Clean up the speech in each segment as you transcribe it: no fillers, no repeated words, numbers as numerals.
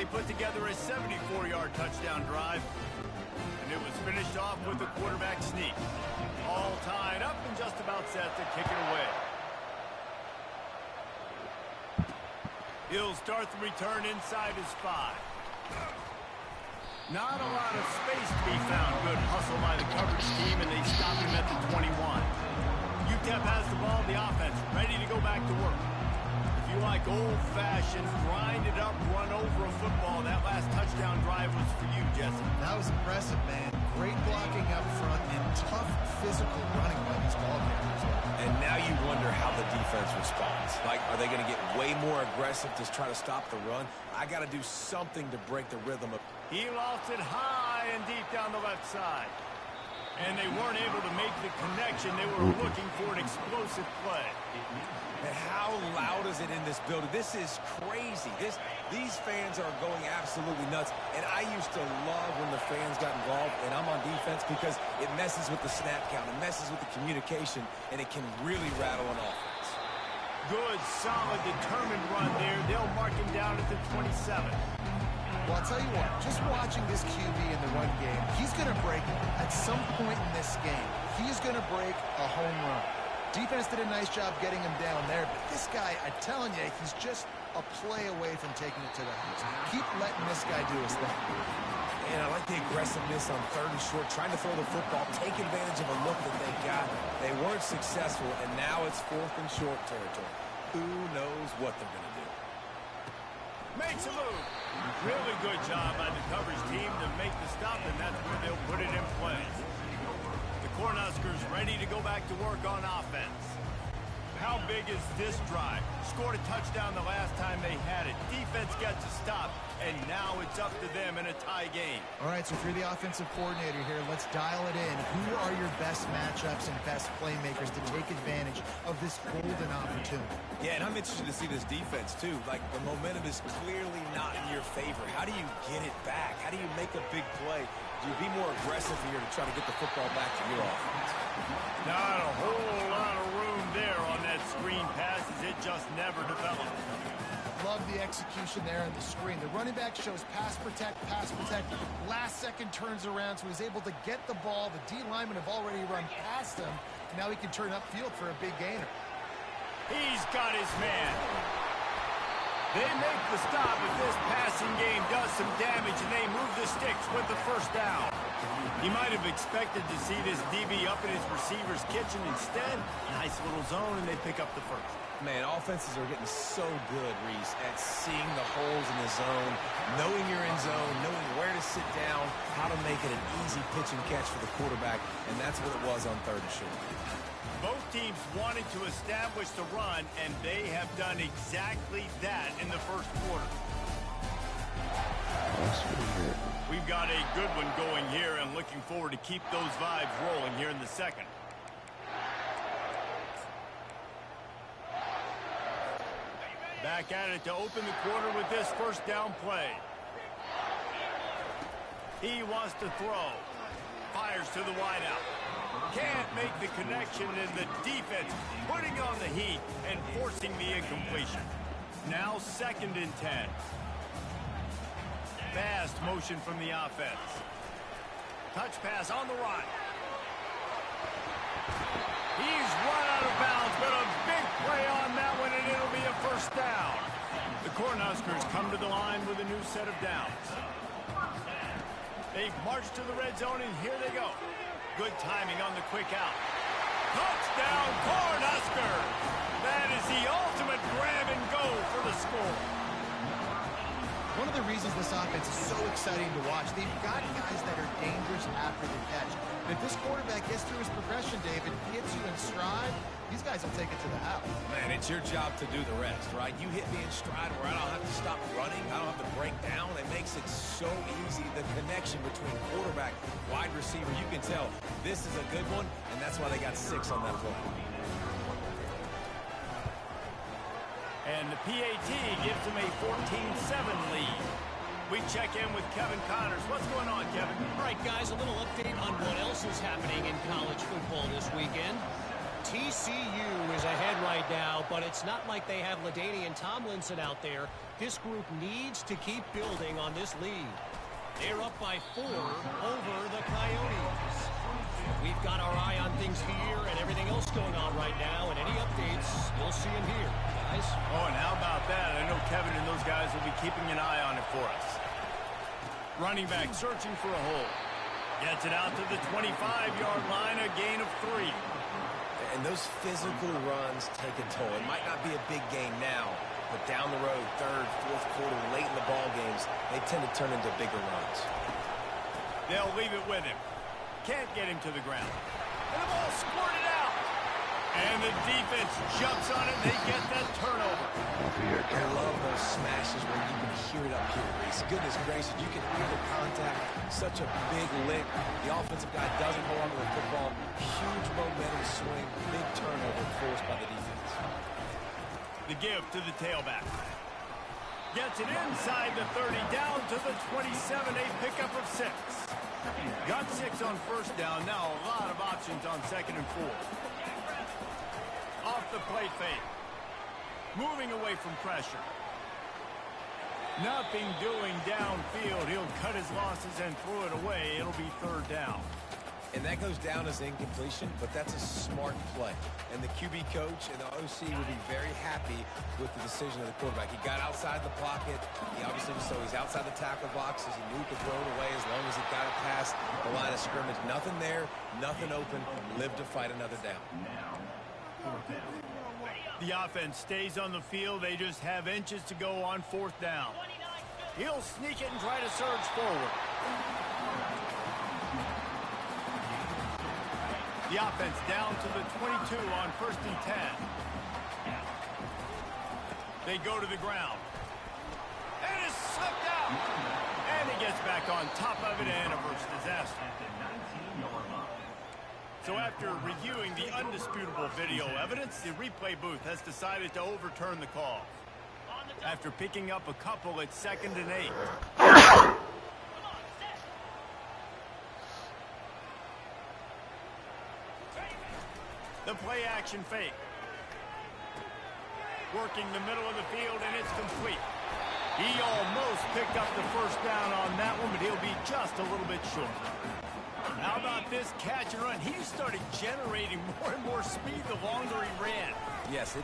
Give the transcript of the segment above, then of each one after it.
they put together a 74-yard touchdown drive. And it was finished off with a quarterback sneak. All tied up and just about set to kick it away. He'll start the return inside his 5. Not a lot of space to be found. Good hustle by the coverage team, and they stop him at the 21. UTEP has the ball, the offense ready to go back to work. If you like old-fashioned, grind-it-up, run-over a football, that last touchdown drive was for you, Jesse. That was impressive, man. Great blocking up front and tough physical running by these ball carriers. And now you wonder how the defense responds. Like, are they going to get way more aggressive to try to stop the run? I got to do something to break the rhythm of. He lost it high and deep down the left side. And they weren't able to make the connection. They were looking for an explosive play. And how loud is it in this building? This is crazy. These fans are going absolutely nuts. And I used to love when the fans got involved, and I'm on defense because it messes with the snap count. It messes with the communication, and it can really rattle an offense. Good, solid, determined run there. They'll mark him down at the 27. Well, I'll tell you what, just watching this QB in the run game, he's going to break, at some point in this game, he's going to break a home run. Defense did a nice job getting him down there, but this guy, I'm telling you, he's just a play away from taking it to the house. Keep letting this guy do his thing. And I like the aggressiveness on 3rd and short, trying to throw the football, take advantage of a look that they got. They weren't successful, and now it's 4th and short territory. Who knows what they're going to do? Makes a move. Really good job by the coverage team to make the stop, and that's where they'll put it in play. The Cornhuskers ready to go back to work on offense. How big is this drive? Scored a touchdown the last time they had it. Defense gets a stop, and now it's up to them in a tie game. All right, so if you're the offensive coordinator here, let's dial it in. Who are your best matchups and best playmakers to take advantage of this golden opportunity? Yeah, and I'm interested to see this defense, too. Like, the momentum is clearly not in your favor. How do you get it back? How do you make a big play? Do you be more aggressive here to try to get the football back to your offense? Not a whole lot of room there on that screen pass as it just never developed. Love the execution there on the screen. The running back shows pass protect, last second turns around, so he's able to get the ball. The D linemen have already run past him. Now he can turn upfield for a big gainer. He's got his man. They make the stop if this passing game does some damage, and they move the sticks with the first down. He might have expected to see this DB up in his receiver's kitchen. Instead, nice little zone, and they pick up the first. Man, offenses are getting so good, Reese, at seeing the holes in the zone, knowing you're in zone, knowing where to sit down, how to make it an easy pitch and catch for the quarterback, and that's what it was on 3rd and short. Both teams wanted to establish the run, and they have done exactly that in the first quarter. We've got a good one going here, and looking forward to keep those vibes rolling here in the second. Back at it to open the quarter with this first down play. He wants to throw. Fires to the wideout. Can't make the connection, and the defense putting on the heat and forcing the incompletion. Now 2nd and 10. Fast motion from the offense. Touch pass on the right. He's run out of bounds, but a big play on that one, and it'll be a first down. The Cornhuskers come to the line with a new set of downs. They've marched to the red zone, and here they go. Good timing on the quick out. Touchdown, Cornhuskers! That is the ultimate grab and go for the score. One of the reasons this offense is so exciting to watch, they've got guys that are dangerous after the catch. If this quarterback gets through his progression, David, hits you in stride, these guys will take it to the house. Man, it's your job to do the rest, right? You hit me in stride where I don't have to stop running. I don't have to break down. It makes it so easy. The connection between quarterback, wide receiver, you can tell this is a good one, and that's why they got 6 on that play. And the PAT gives them a 14-7 lead. We check in with Kevin Connors. What's going on, Kevin? All right, guys, a little update on what else is happening in college football this weekend. TCU is ahead right now, but it's not like they have LaDainian Tomlinson out there. This group needs to keep building on this lead. They're up by 4 over the Coyotes. We've got our eye on things here and everything else going on right now, and any updates, you'll see them here, guys. Oh, and how about that? I know Kevin and those guys will be keeping an eye on it for us. Running back searching for a hole. Gets it out to the 25-yard line, a gain of 3. And those physical runs take a toll. It might not be a big gain now, but down the road, third, fourth quarter, late in the ball games, they tend to turn into bigger runs. They'll leave it with him. Can't get him to the ground. And the ball squirted out. And the defense jumps on it. They get that turnover. I love those smashes where you can hear it up here, Reese. Goodness gracious, you can hear the contact. Such a big lick. The offensive guy doesn't hold on to the football. Huge momentum swing. Big turnover forced by the defense. The give to the tailback. Gets it inside the 30, down to the 27, a pickup of 6. Got 6 on first down. Now a lot of options on 2nd and 4. Off the play fake. Moving away from pressure. Nothing doing downfield. He'll cut his losses and throw it away. It'll be 3rd down. And that goes down as incompletion, but that's a smart play. And the QB coach and the OC will be very happy with the decision of the quarterback. He got outside the pocket. He obviously so he's outside the tackle box as he knew he could throw it away as long as he got it past the line of scrimmage. Nothing there, nothing open. Live to fight another down. The offense stays on the field. They just have inches to go on 4th down. He'll sneak it and try to surge forward. The offense down to the 22 on 1st and 10. They go to the ground. And it's slipped out. And he gets back on top of it and averts disaster. So after reviewing the undisputable video evidence, the replay booth has decided to overturn the call. After picking up a couple at 2nd and 8. The play action fake. Working the middle of the field, and it's complete. He almost picked up the first down on that one, but he'll be just a little bit short. How about this catch and run? He started generating more and more speed the longer he ran. Yes, it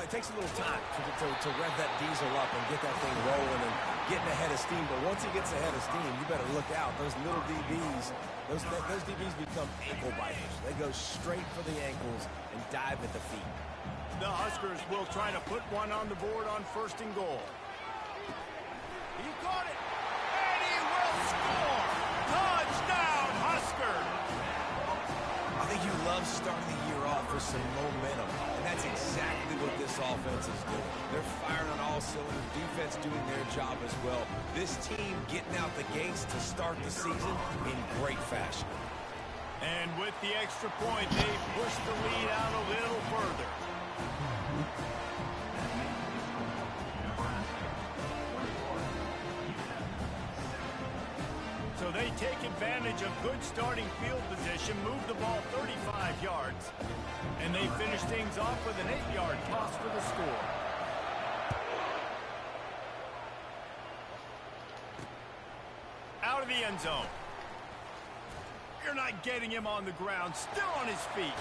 takes a little time to rev that diesel up and get that thing rolling and getting ahead of steam. But once he gets ahead of steam, you better look out. Those little DBs, those DBs become ankle biters. They go straight for the ankles and dive at the feet. The Huskers will try to put one on the board on 1st and goal. He caught it, and he will score! Touchdown, Huskers! I think you love starting the year off with some momentum, and that's exactly what this offense is doing. They're firing on all cylinders, defense doing their job as well. This team getting out the gates to start the season in great fashion. And with the extra point, they push the lead out a little further. So they take advantage of good starting field position, move the ball 35 yards, and they finish things off with an 8-yard toss for the score. Out of the end zone. You're not getting him on the ground, still on his feet.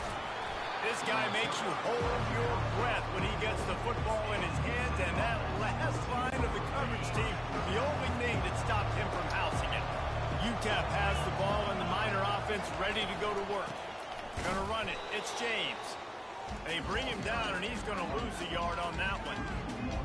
This guy makes you hold your breath when he gets the football in his hands, and that last line of the coverage team, the only thing that stopped him from housing it. UTEP has the ball and the Miner offense ready to go to work. Gonna run it. It's James. They bring him down, and he's going to lose a yard on that one.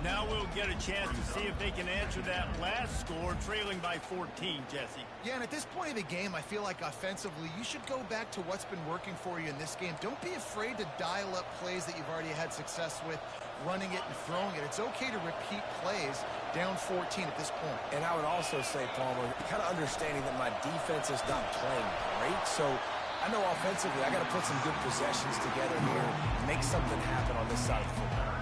Now we'll get a chance to see if they can answer that last score, trailing by 14, Jesse. Yeah, and at this point of the game, I feel like offensively, you should go back to what's been working for you in this game. Don't be afraid to dial up plays that you've already had success with, running it and throwing it. It's okay to repeat plays down 14 at this point. And I would also say, Palmer, kind of understanding that my defense is not playing great, so I know offensively I got to put some good possessions together here, make something happen on this side of the football.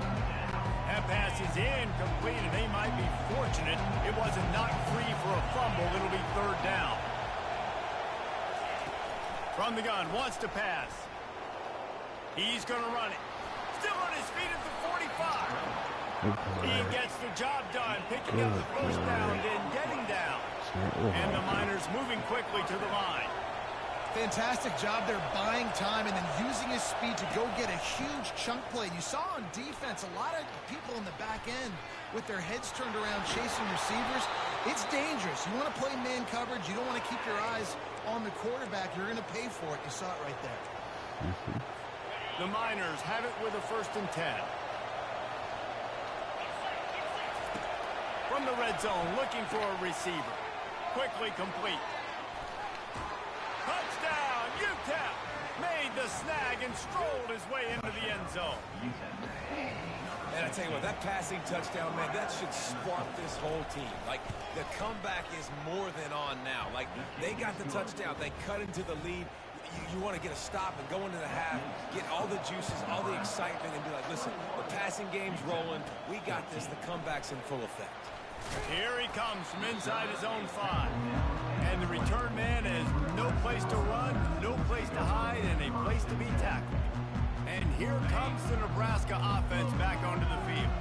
That pass is incomplete, and they might be fortunate it wasn't knocked free for a fumble. It'll be 3rd down. From the gun, wants to pass. He's going to run it. Still on his feet at the 45. He gets the job done, picking up the first down and getting down. And the Miners moving quickly to the line. Fantastic job there buying time and then using his speed to go get a huge chunk play. You saw on defense a lot of people in the back end with their heads turned around chasing receivers. It's dangerous. You want to play man coverage. You don't want to keep your eyes on the quarterback. You're going to pay for it. You saw it right there. The Miners have it with a 1st and 10. From the red zone, looking for a receiver. Quickly complete. Touchdown, UTEP! Made the snag and strolled his way into the end zone. And I tell you what, that passing touchdown, man, that should spark this whole team. Like, the comeback is more than on now. Like, they got the touchdown. They cut into the lead. You want to get a stop and go into the half, get all the juices, all the excitement, and be like, listen, the passing game's rolling. We got this. The comeback's in full effect. Here he comes from inside his own 5. And the return man has no place to run, no place to hide, and a place to be tackled. And here comes the Nebraska offense back onto the field.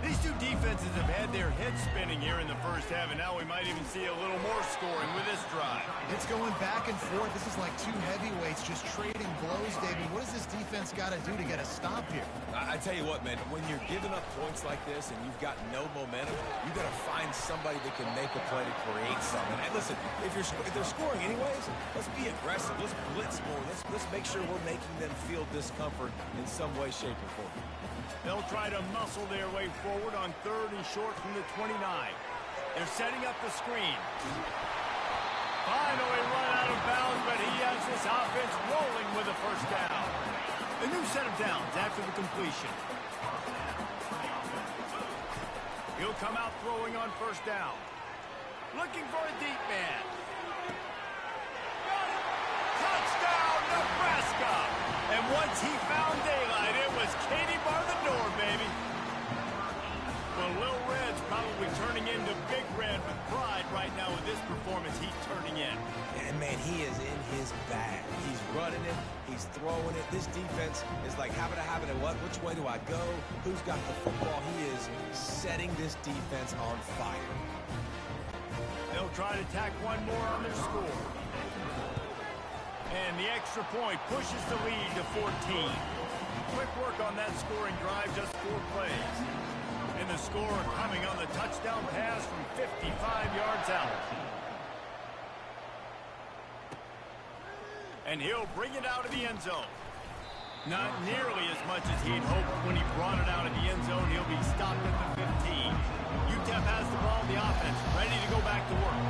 These two defenses have had their heads spinning here in the first half, and now we might even see a little more scoring with this drive. It's going back and forth. This is like two heavyweights just trading blows, David. What does this defense got to do to get a stop here? I tell you what, man, when you're giving up points like this and you've got no momentum, you got to find somebody that can make a play to create something. And listen, if they're scoring anyways, let's be aggressive. Let's blitz more. Let's make sure we're making them feel discomfort in some way, shape, or form. They'll try to muscle their way forward on 3rd and short from the 29. They're setting up the screen. Finally run out of bounds, but he has this offense rolling with a 1st down. A new set of downs after the completion. He'll come out throwing on 1st down. Looking for a deep man. Got it! Touchdown, Nebraska! And once he found daylight, it was Katie bar the door, baby. Well, Lil Red's probably turning into Big Red with pride right now with this performance he's turning in. And, man, he is in his bag. He's running it. He's throwing it. This defense is like, having it, what? Which way do I go? Who's got the football? He is setting this defense on fire. They'll try to tack one more on their score. And the extra point pushes the lead to 14. Quick work on that scoring drive, just 4 plays. And the score coming on the touchdown pass from 55 yards out. And he'll bring it out of the end zone. Not nearly as much as he'd hoped when he brought it out of the end zone. He'll be stopped at the 15. UTEP has the ball, the offense, ready to go back to work.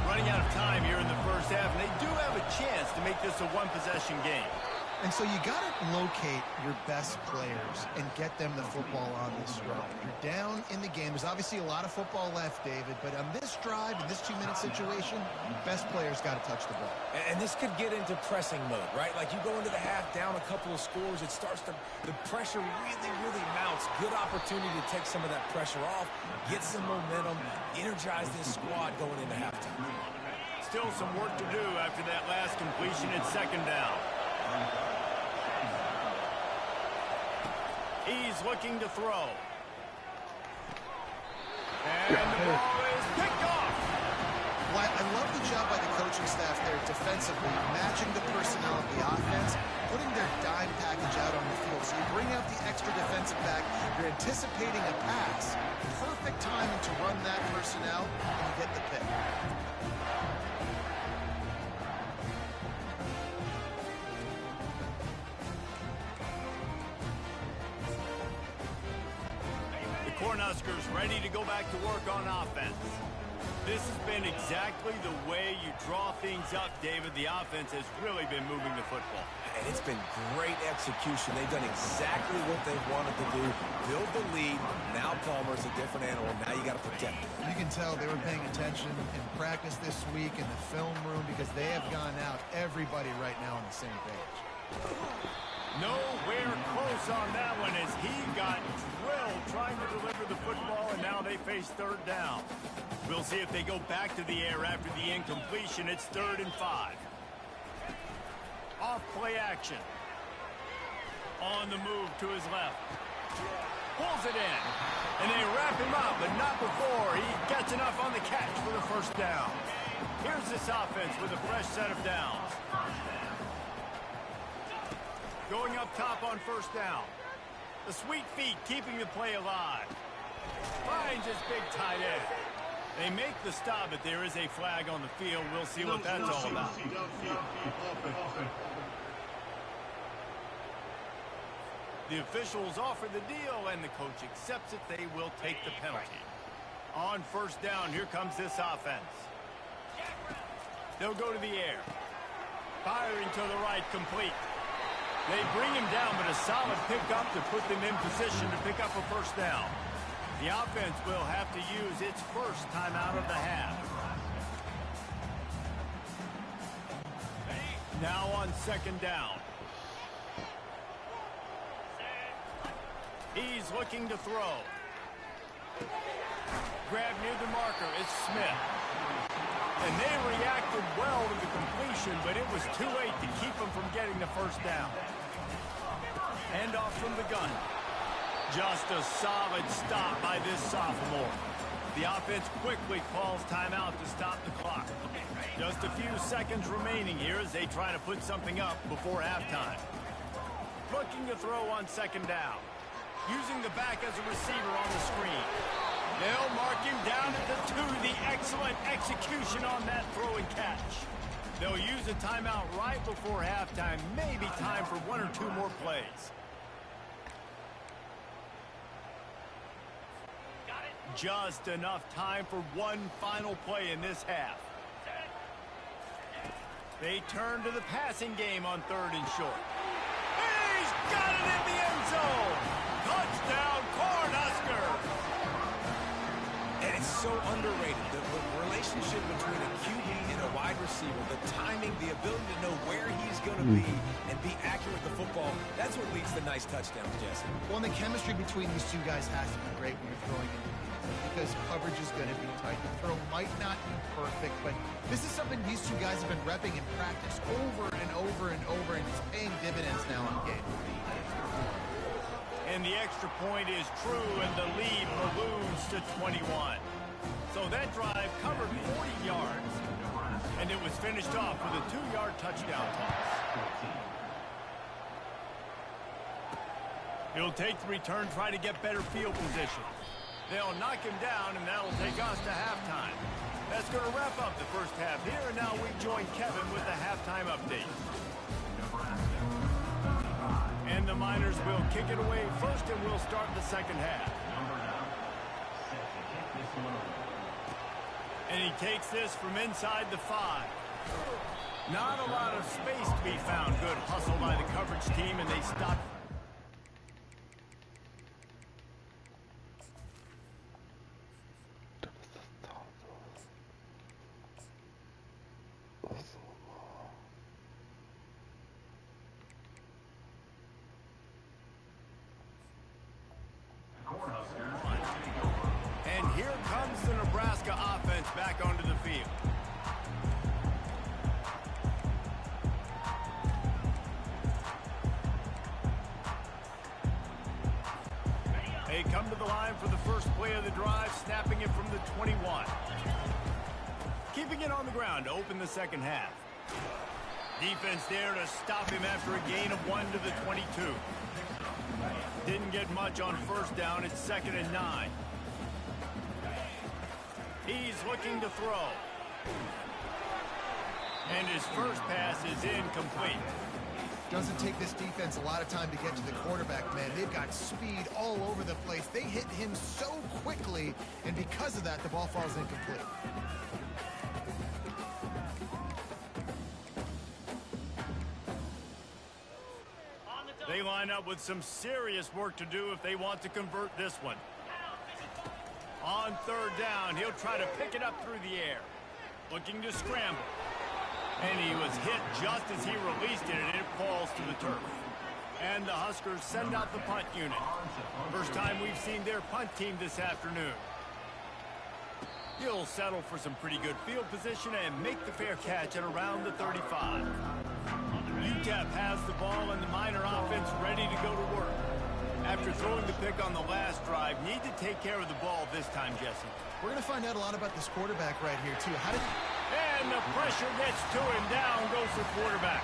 Running out of time here in the first half, and they do have a chance to make this a one-possession game. And so you got to locate your best players and get them the football on this drive. You're down in the game. There's obviously a lot of football left, David, but on this drive, in this 2-minute situation, best players got to touch the ball. And this could get into pressing mode, right? Like you go into the half down a couple of scores, it starts to, the pressure really mounts. Good opportunity to take some of that pressure off, get some momentum, energize this squad going into halftime. Still some work to do after that last completion at 2nd down. He's looking to throw. And the ball is picked off. Well, I love the job by the coaching staff there defensively, matching the personnel of the offense, putting their dime package out on the field. So you bring out the extra defensive back, you're anticipating a pass. Perfect timing to run that personnel, and you get the pick. Cornhuskers ready to go back to work on offense. This has been exactly the way you draw things up, David. The offense has really been moving the football. And it's been great execution. They've done exactly what they wanted to do. Build the lead. Now Palmer's a different animal. Now you got to protect him. You can tell they were paying attention in practice this week in the film room because they have gone out, everybody right now on the same page. Nowhere close on that one as he got drilled trying to deliver the football, and now they face 3rd down. We'll see if they go back to the air after the incompletion. It's 3rd and 5. Off play action. On the move to his left. Pulls it in. And they wrap him up, but not before he gets enough on the catch for the first down. Here's this offense with a fresh set of downs. Going up top on first down. The sweet feet keeping the play alive. Finds his big tight end. They make the stop, but there is a flag on the field. We'll see what that's all about. The officials offer the deal, and the coach accepts it. They will take the penalty. On first down, here comes this offense. They'll go to the air. Firing to the right, complete. They bring him down, but a solid pickup to put them in position to pick up a first down. The offense will have to use its first timeout of the half. Now on second down. He's looking to throw. Grab near the marker. It's Smith. And they reacted well to the completion, but it was too late to keep them from getting the first down. Hand off from the gun. Just a solid stop by this sophomore. The offense quickly calls timeout to stop the clock. Just a few seconds remaining here as they try to put something up before halftime. Looking to throw on second down. Using the back as a receiver on the screen. They'll mark him down at the 2. The excellent execution on that throw and catch. They'll use a timeout right before halftime. Maybe time for 1 or 2 more plays. Just enough time for one final play in this half. They turn to the passing game on 3rd and short. He's got it in the end zone. Touchdown, Cornhuskers. And it's so underrated. The relationship between a QB and a wide receiver, the timing, the ability to know where he's going to be and be accurate with the football, that's what leads to nice touchdowns, Jesse. Well, and the chemistry between these two guys has to be great when you're throwing in, because coverage is going to be tight. The throw might not be perfect, but this is something these two guys have been repping in practice over and over and over, and it's paying dividends now in the game. And the extra point is true, and the lead balloons to 21. So that drive covered 40 yards, and it was finished off with a 2-yard touchdown toss. He'll take the return, try to get better field position. They'll knock him down, and that'll take us to halftime. That's going to wrap up the first half here, and now we join Kevin with the halftime update. And the Miners will kick it away first, and we'll start the second half. And he takes this from inside the 5. Not a lot of space to be found. Good hustle by the coverage team, and they stop. And here comes the Nebraska offense back onto the field. They come to the line for the first play of the drive, snapping it from the 21. Keeping it on the ground to open the second half. Defense there to stop him after a gain of 1 to the 22. Didn't get much on first down. It's 2nd and 9. He's looking to throw. And his first pass is incomplete. Doesn't take this defense a lot of time to get to the quarterback, man. They've got speed all over the place. They hit him so quickly, and because of that, the ball falls incomplete. They line up with some serious work to do if they want to convert this one. On 3rd down, he'll try to pick it up through the air. Looking to scramble. And he was hit just as he released it, and it falls to the turf. And the Huskers send out the punt unit. First time we've seen their punt team this afternoon. He'll settle for some pretty good field position and make the fair catch at around the 35. UTEP has the ball and the Miner offense ready to go to work. After throwing the pick on the last drive, need to take care of the ball this time, Jesse. We're going to find out a lot about this quarterback right here, too. And the pressure gets to him. Down goes the quarterback.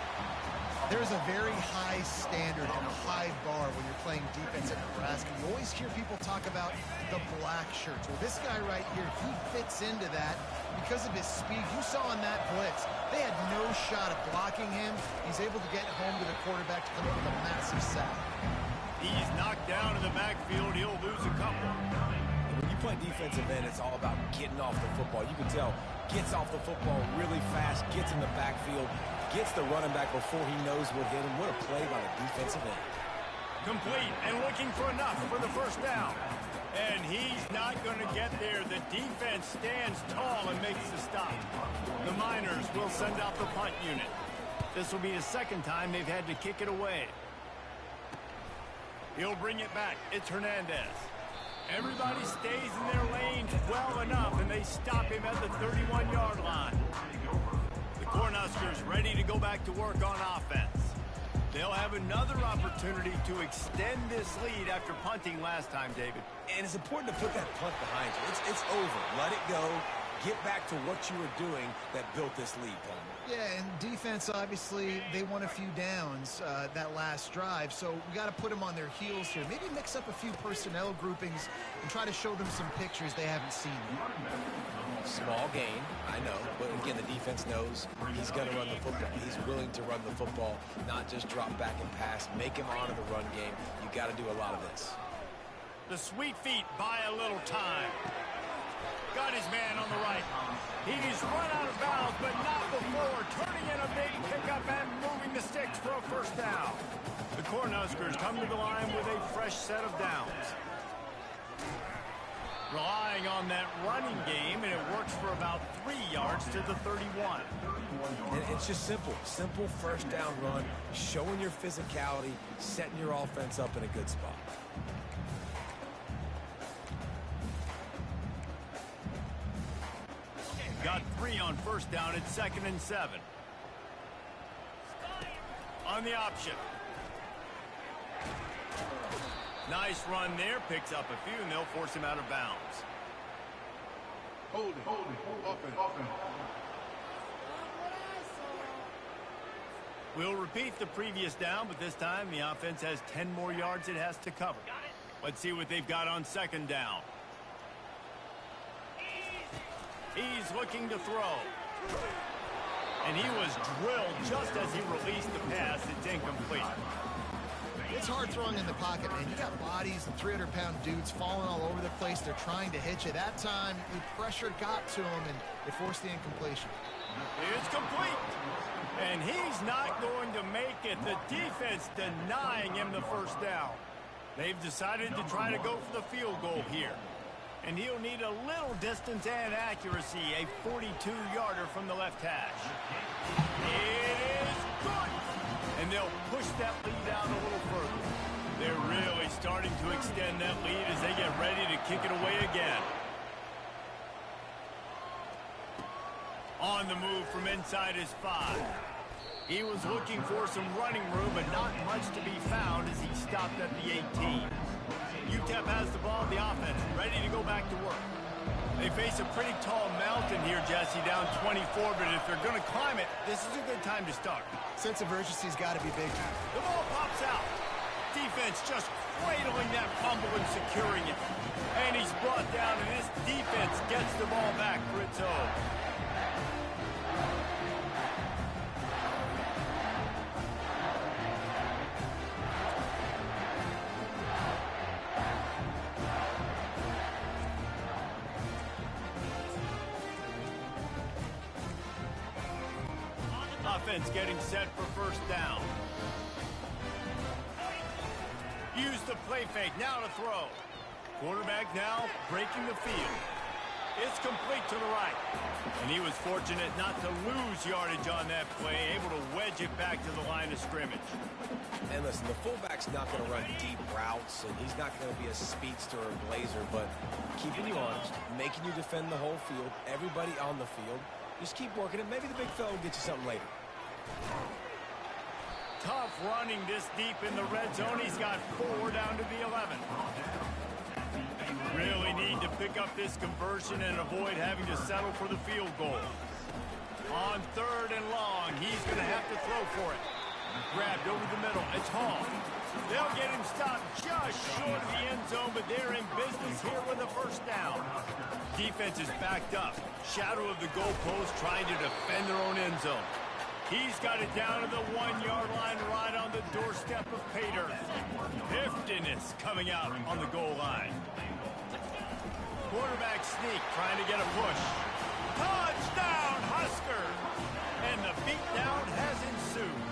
There's a very high standard and a high bar when you're playing defense at Nebraska. You always hear people talk about the black shirts. Well, this guy right here, he fits into that because of his speed. You saw in that blitz, they had no shot at blocking him. He's able to get home to the quarterback to come up with a massive sack. He's knocked down in the backfield. He'll lose a couple. When you play defensive end, it's all about getting off the football. You can tell, gets off the football really fast, gets in the backfield, gets the running back before he knows what hit him. What a play by the defensive end. Complete and looking for enough for the first down. And he's not going to get there. The defense stands tall and makes the stop. The Miners will send out the punt unit. This will be the second time they've had to kick it away. He'll bring it back. It's Hernandez. Everybody stays in their lanes well enough, and they stop him at the 31-yard line. The Cornhuskers ready to go back to work on offense. They'll have another opportunity to extend this lead after punting last time, David. And it's important to put that punt behind you. It's over. Let it go. Get back to what you were doing that built this lead, Palmer. Yeah, and defense, obviously, they won a few downs that last drive, so we got to put them on their heels here. Maybe mix up a few personnel groupings and try to show them some pictures they haven't seen. Small gain, I know, but again, the defense knows he's going to run the football. He's willing to run the football, not just drop back and pass, make him honor the run game. You got to do a lot of this. The sweet feet buy a little time. Got his man on the right. He's run out of bounds, but not before turning in a big pickup and moving the sticks for a first down. The Cornhuskers come to the line with a fresh set of downs. Relying on that running game, and it works for about 3 yards to the 31. And it's just simple. Simple first down run, showing your physicality, setting your offense up in a good spot. Got 3 on first down. It's 2nd and 7. On the option. Nice run there. Picks up a few, and they'll force him out of bounds. Hold it. Offense. We'll repeat the previous down, but this time the offense has 10 more yards it has to cover. Let's see what they've got on 2nd down. He's looking to throw. And he was drilled just as he released the pass. It's incomplete. It's hard throwing in the pocket, man. You got bodies and 300-pound dudes falling all over the place. They're trying to hit you. That time, the pressure got to him, and it forced the incompletion. It's complete. And he's not going to make it. The defense denying him the first down. They've decided to try to go for the field goal here. And he'll need a little distance and accuracy, a 42-yarder from the left hash. It is good! And they'll push that lead out a little further. They're really starting to extend that lead as they get ready to kick it away again. On the move from inside his 5. He was looking for some running room, but not much to be found as he stopped at the 18. UTEP has the ball, the offense, ready to go back to work. They face a pretty tall mountain here, Jesse, down 24, but if they're going to climb it, this is a good time to start. Sense of urgency's got to be big. The ball pops out. Defense just cradling that fumble and securing it. And he's brought down, and this defense gets the ball back for its own. Offense getting set for first down. Use the play fake, now to throw. Quarterback now breaking the field. It's complete to the right. And he was fortunate not to lose yardage on that play, able to wedge it back to the line of scrimmage. And listen, the fullback's not going to run deep routes, and he's not going to be a speedster or blazer, but keeping you honest, making you defend the whole field, everybody on the field. Just keep working it. Maybe the big fella will get you something later. tough running this deep in the red zone. He's got 4 down to the 11. Really need to pick up this conversion and avoid having to settle for the field goal. On 3rd and long, he's going to have to throw for it. Grabbed over the middle. It's Hall. They'll get him stopped just short of the end zone, but they're in business here with a first down. Defense is backed up. Shadow of the goalpost trying to defend their own end zone. He's got it down to the 1-yard line right on the doorstep of Pater. Heftiness coming out on the goal line. Quarterback sneak trying to get a push. Touchdown, Husker! And the beatdown has ensued.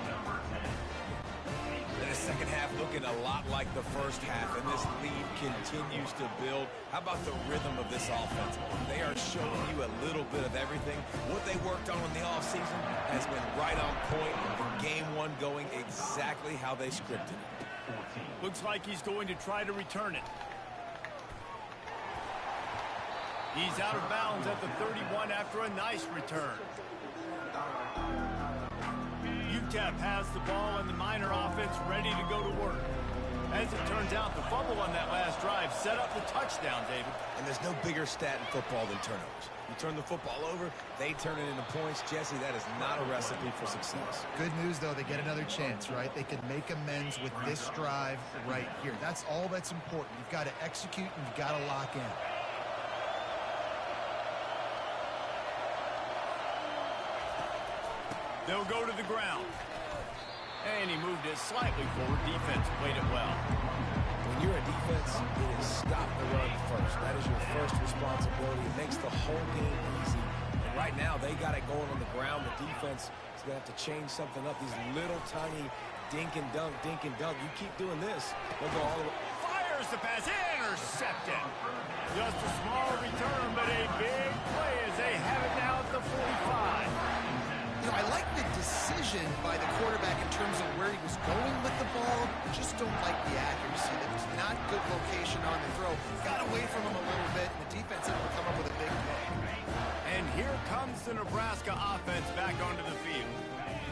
The second half looking a lot like the first half, and this lead continues to build. How about the rhythm of this offense? They are showing you a little bit of everything. What they worked on in the offseason has been right on point. Game 1 going exactly how they scripted it. Looks like he's going to try to return it. He's out of bounds at the 31 after a nice return. UTEP has the ball and the Miner offense ready to go to work. As it turns out, the fumble on that last drive set up the touchdown, David. And there's no bigger stat in football than turnovers. You turn the football over, they turn it into points. Jesse, that is not a recipe for success. Good news, though, they get another chance, right? They can make amends with this drive right here. That's all that's important. You've got to execute and you've got to lock in. They'll go to the ground. And he moved it slightly forward. Defense played it well. When you're a defense, it is stop the run first. That is your first responsibility. It makes the whole game easy. And right now, they got it going on the ground. The defense is going to have to change something up. These little tiny dink and dunk, dink and dunk. You keep doing this, they'll go all the way. Fires the pass. Intercepted. Just a small return, but a big play as they have it now at the 45. You know, I like the decision by the quarterback in terms of where he was going with the ball. Just don't like the accuracy. That was not good location on the throw. Got away from him a little bit, and the defense able to come up with a big play. And here comes the Nebraska offense back onto the field.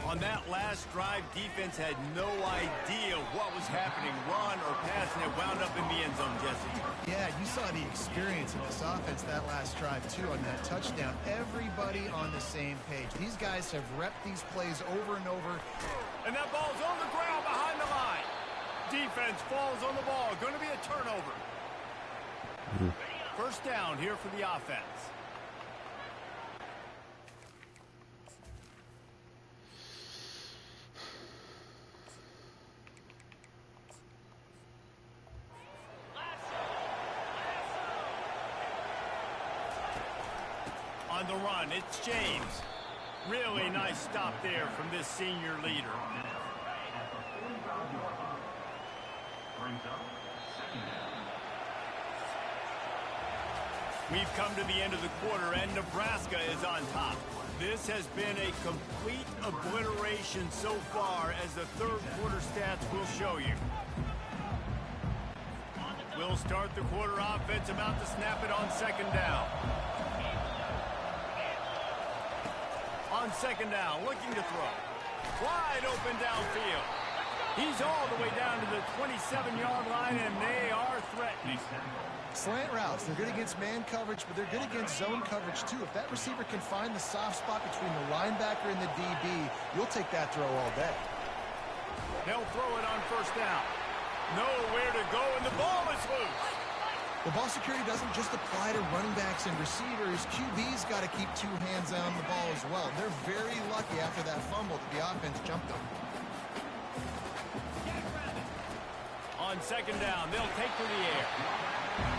On that last drive, defense had no idea what was happening, run or pass, and it wound up in the end zone, Jesse. Yeah, you saw the experience of this offense that last drive, too, on that touchdown. Everybody on the same page. These guys have repped these plays over and over. And that ball's on the ground behind the line. Defense falls on the ball. Going to be a turnover. First down here for the offense. On the run, it's James. Really nice stop there from this senior leader. We've come to the end of the quarter, and Nebraska is on top. This has been a complete obliteration so far, as the third quarter stats will show you. We'll start the quarter offense, about to snap it on second down. On second down, looking to throw. Wide open downfield. He's all the way down to the 27-yard line, and they are threatening. Slant routes, they're good against man coverage, but they're good against zone coverage, too. If that receiver can find the soft spot between the linebacker and the DB, you'll take that throw all day. They'll throw it on first down. Nowhere to go, and the ball is loose. Well, ball security doesn't just apply to running backs and receivers. QB's got to keep 2 hands on the ball as well. They're very lucky after that fumble that the offense jumped them. On second down, they'll take to the air.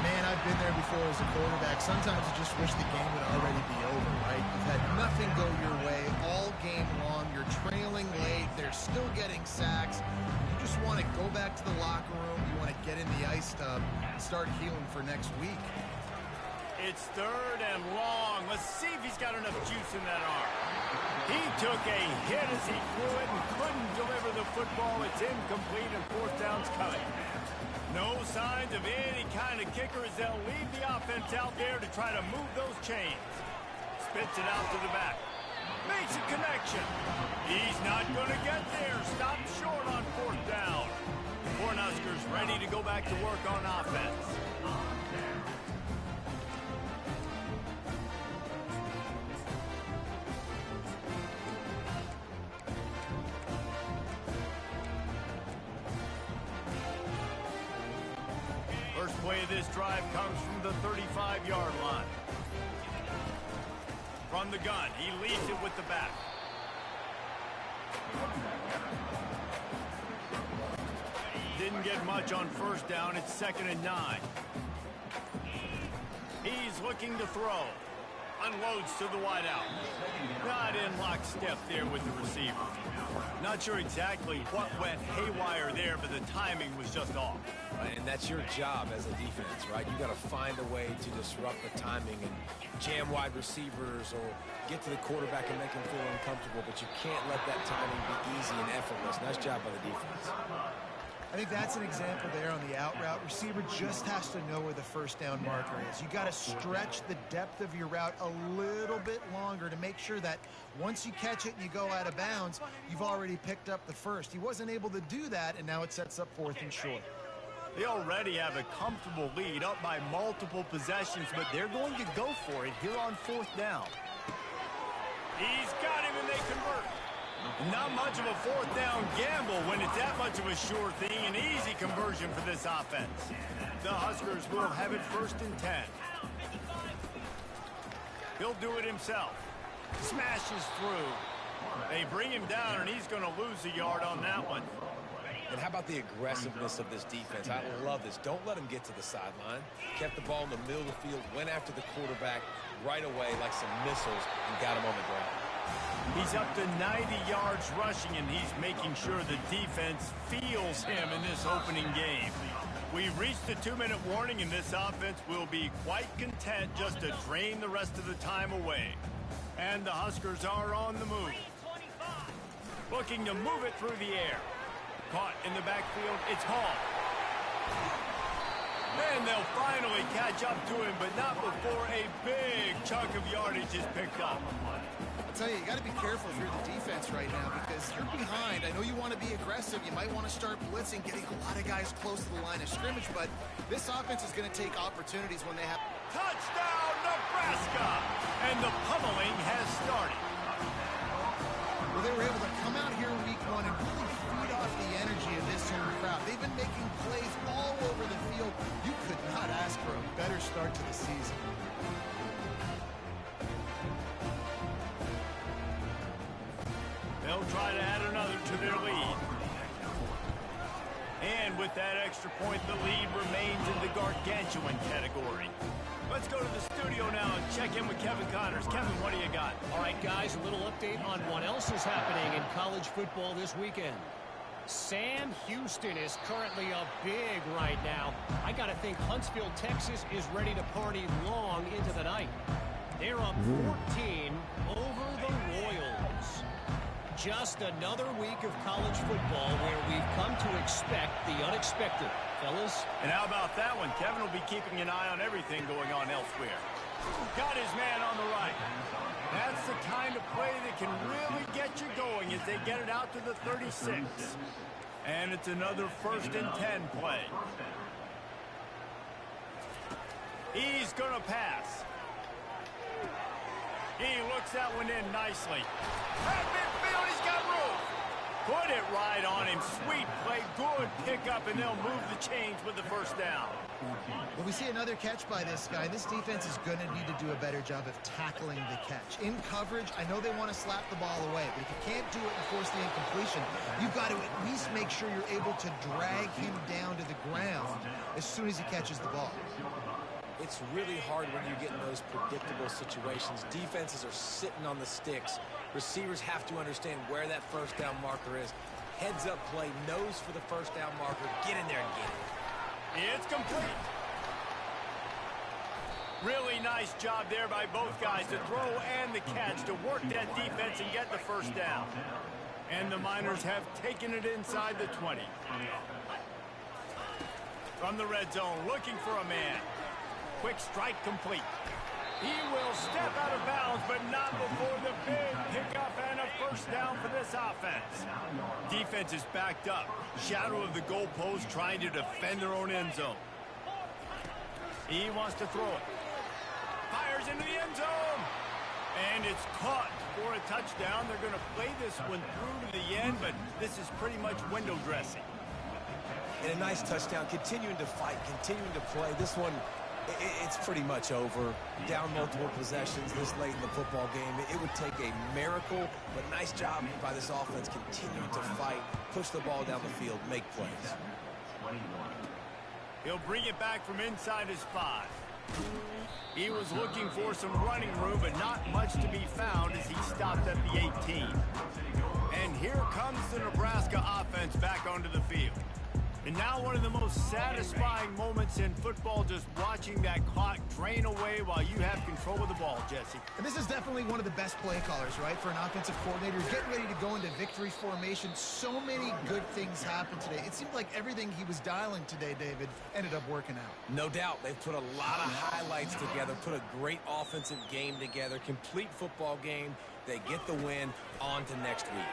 Man, I've been there before as a quarterback. Sometimes you just wish the game would already be over, right? You've had nothing go your way all game long. You're trailing late. They're still getting sacks. You just want to go back to the locker room. You want to get in the ice tub and start healing for next week. It's third and long. Let's see if he's got enough juice in that arm. He took a hit as he threw it and couldn't deliver the football. It's incomplete, and fourth down's coming. No signs of any kind of kicker as they'll leave the offense out there to try to move those chains. Spits it out to the back. Makes a connection. He's not going to get there. Stop short on 4th down. Cornhuskers ready to go back to work on offense. First play of this drive comes from the 35-yard line. From the gun, he leads it with the back. Didn't get much on 1st down. It's 2nd and 9. He's looking to throw. Unloads to the wideout. Not in lockstep there with the receiver. Not sure exactly what went haywire there, but the timing was just off. Right, and that's your job as a defense, right? You got to find a way to disrupt the timing and jam wide receivers or get to the quarterback and make him feel uncomfortable, but you can't let that timing be easy and effortless. Nice job by the defense. I think that's an example there on the out route. Receiver just has to know where the 1st down marker is. You got to stretch the depth of your route a little bit longer to make sure that once you catch it and you go out of bounds, you've already picked up the first. He wasn't able to do that, and now it sets up 4th and short. They already have a comfortable lead up by multiple possessions, but they're going to go for it here on 4th down. He's got him and they convert. Not much of a 4th down gamble when it's that much of a sure thing. An easy conversion for this offense. The Huskers will have it 1st and 10. He'll do it himself. Smashes through. They bring him down, and he's going to lose a yard on that one. And how about the aggressiveness of this defense? I love this. Don't let him get to the sideline. Kept the ball in the middle of the field, went after the quarterback right away like some missiles and got him on the ground. He's up to 90 yards rushing, and he's making sure the defense feels him in this opening game. We've reached the 2-minute warning, and this offense will be quite content just to drain the rest of the time away. And the Huskers are on the move. Looking to move it through the air. Caught in the backfield, it's Hall. And they'll finally catch up to him, but not before a big chunk of yardage is picked up. I'll tell you, you got to be careful if you're the defense right now because you're behind. I know you want to be aggressive. You might want to start blitzing, getting a lot of guys close to the line of scrimmage, but this offense is going to take opportunities when they have... Touchdown, Nebraska! And the pummeling has started. Well, they were able to come out here week 1 and really feed off the energy of this home crowd. They've been making plays all over the field. You could not ask for a better start to the season. They'll try to add another to their lead. And with that extra point, the lead remains in the gargantuan category. Let's go to the studio now and check in with Kevin Connors. Kevin, what do you got? All right, guys, a little update on what else is happening in college football this weekend. Sam Houston is currently up big right now. I got to think Huntsville, Texas is ready to party long into the night. They're up 14 over the Royals. Just another week of college football where we've come to expect the unexpected, fellas. And how about that one? Kevin will be keeping an eye on everything going on elsewhere. Got his man on the right. That's the kind of play that can really get you going as they get it out to the 36. And it's another 1st and 10 play. He's going to pass. He looks that one in nicely. At midfield, he's got room. Put it right on him. Sweet play, good pickup, and they'll move the chains with the 1st down. Well, we see another catch by this guy. This defense is going to need to do a better job of tackling the catch. In coverage, I know they want to slap the ball away, but if you can't do it and force the incompletion, you've got to at least make sure you're able to drag him down to the ground as soon as he catches the ball. It's really hard when you get in those predictable situations. Defenses are sitting on the sticks. Receivers have to understand where that 1st down marker is. Heads up play, nose for the 1st down marker. Get in there and get it. It's complete. Really nice job there by both guys, the throw and the catch, to work that defense and get the 1st down. And the Miners have taken it inside the 20. From the red zone, looking for a man. Quick strike complete. He will step out of bounds, but not before the big pickup and a first down for this offense. Defense is backed up. Shadow of the goalpost trying to defend their own end zone. He wants to throw it. Fires into the end zone. And it's caught for a touchdown. They're going to play this one through to the end, but this is pretty much window dressing. And a nice touchdown, continuing to fight, continuing to play. This one, it's pretty much over. Down multiple possessions this late in the football game. It would take a miracle, but nice job by this offense continuing to fight, push the ball down the field, make plays. He'll bring it back from inside his 5. He was looking for some running room, but not much to be found as he stopped at the 18. And here comes the Nebraska offense back onto the field. And now one of the most satisfying moments in football, just watching that clock drain away while you have control of the ball, Jesse. And this is definitely one of the best play callers, right, for an offensive coordinator. Getting ready to go into victory formation. So many good things happened today. It seemed like everything he was dialing today, David, ended up working out. No doubt. They've put a lot of highlights together, put a great offensive game together, complete football game. They get the win. On to next week.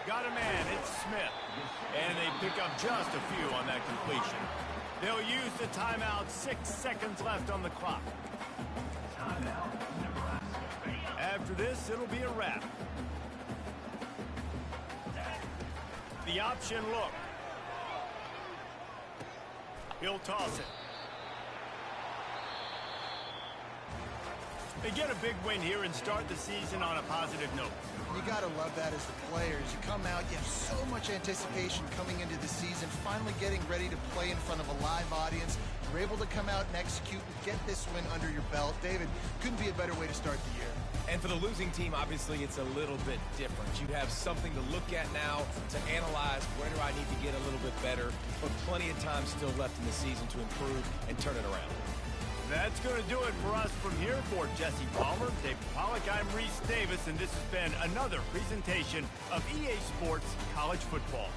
Got a man, it's Smith. And they pick up just a few on that completion. They'll use the timeout, 6 seconds left on the clock. After this, it'll be a wrap. The option look. He'll toss it. They get a big win here and start the season on a positive note. You got to love that as the players. You come out, you have so much anticipation coming into the season, finally getting ready to play in front of a live audience. You're able to come out and execute and get this win under your belt. David, couldn't be a better way to start the year. And for the losing team, obviously, it's a little bit different. You have something to look at now to analyze where do I need to get a little bit better, but plenty of time still left in the season to improve and turn it around. That's going to do it for us from here. For Jesse Palmer, Dave Pollock, I'm Reese Davis, and this has been another presentation of EA Sports College Football.